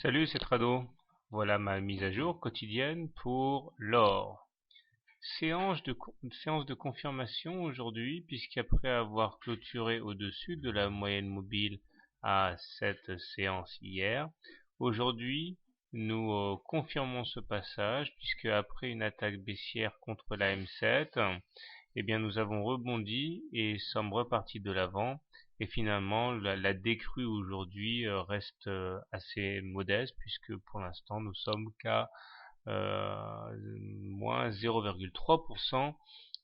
Salut, c'est Trado. Voilà ma mise à jour quotidienne pour l'or. Séance de confirmation aujourd'hui, puisqu'après avoir clôturé au-dessus de la moyenne mobile à cette séance hier, aujourd'hui nous confirmons ce passage, puisque après une attaque baissière contre la M7, eh bien nous avons rebondi et sommes repartis de l'avant. Et finalement, la décrue aujourd'hui reste assez modeste, puisque pour l'instant nous sommes qu'à moins 0,3%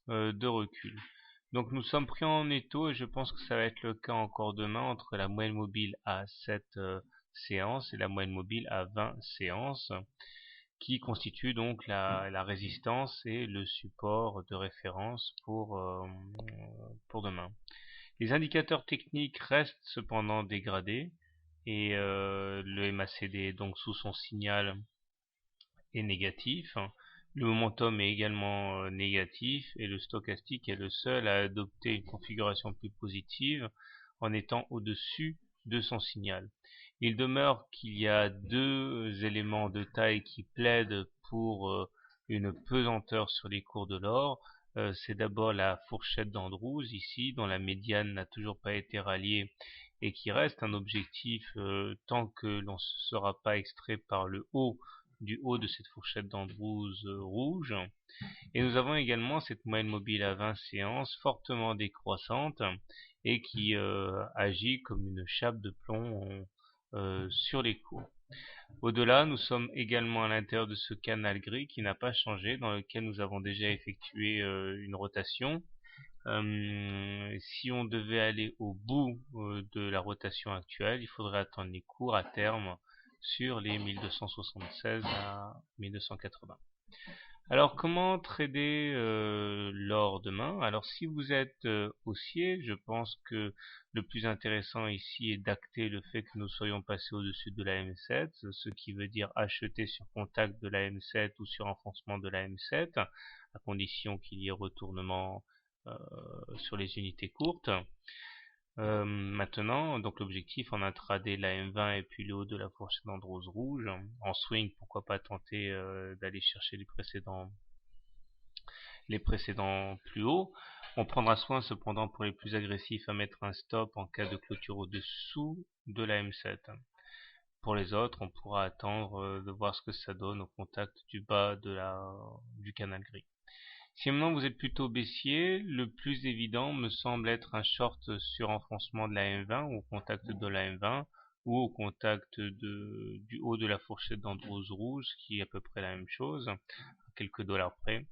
de recul. Donc nous sommes pris en étau et je pense que ça va être le cas encore demain entre la moyenne mobile à 7 séances et la moyenne mobile à 20 séances, qui constitue donc la résistance et le support de référence pour demain. Les indicateurs techniques restent cependant dégradés et le MACD donc sous son signal est négatif. Le momentum est également négatif et le stochastique est le seul à adopter une configuration plus positive en étant au-dessus de son signal. Il demeure qu'il y a deux éléments de taille qui plaident pour une pesanteur sur les cours de l'or. C'est d'abord la fourchette d'Andrews ici, dont la médiane n'a toujours pas été ralliée et qui reste un objectif tant que l'on ne sera pas extrait par le haut du haut de cette fourchette d'Andrews rouge. Et nous avons également cette moyenne mobile à 20 séances fortement décroissante et qui agit comme une chape de plomb sur les cours. Au-delà, nous sommes également à l'intérieur de ce canal gris qui n'a pas changé, dans lequel nous avons déjà effectué une rotation. Si on devait aller au bout de la rotation actuelle, il faudrait attendre les cours à terme sur les 1276 à 1280. Alors, comment trader l'or demain? Alors, si vous êtes haussier, je pense que le plus intéressant ici est d'acter le fait que nous soyons passés au-dessus de la M7, ce qui veut dire acheter sur contact de la M7 ou sur enfoncement de la M7, à condition qu'il y ait retournement sur les unités courtes. Maintenant, donc l'objectif en intraday, la M20 et puis le haut de la fourchette d'Andrews rouge. En swing, pourquoi pas tenter d'aller chercher les précédents plus hauts. On prendra soin cependant pour les plus agressifs à mettre un stop en cas de clôture au-dessous de la M7. Pour les autres, on pourra attendre de voir ce que ça donne au contact du bas du canal gris. Si maintenant vous êtes plutôt baissier, le plus évident me semble être un short sur enfoncement de la M20 ou au contact de la M20 ou au contact du haut de la fourchette d'Andrews rouge, qui est à peu près la même chose, à quelques dollars près.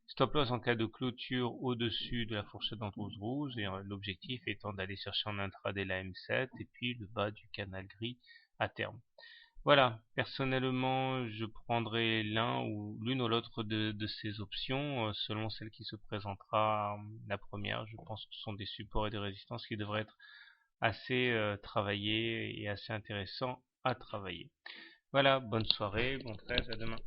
Stop loss en cas de clôture au-dessus de la fourchette d'Andrews rouge, et l'objectif étant d'aller chercher en intraday la M7 et puis le bas du canal gris à terme. Voilà, personnellement, je prendrai l'une ou l'autre de ces options, selon celle qui se présentera la première. Je pense que ce sont des supports et des résistances qui devraient être assez travaillés et assez intéressants à travailler. Voilà, bonne soirée, bon 13, à demain.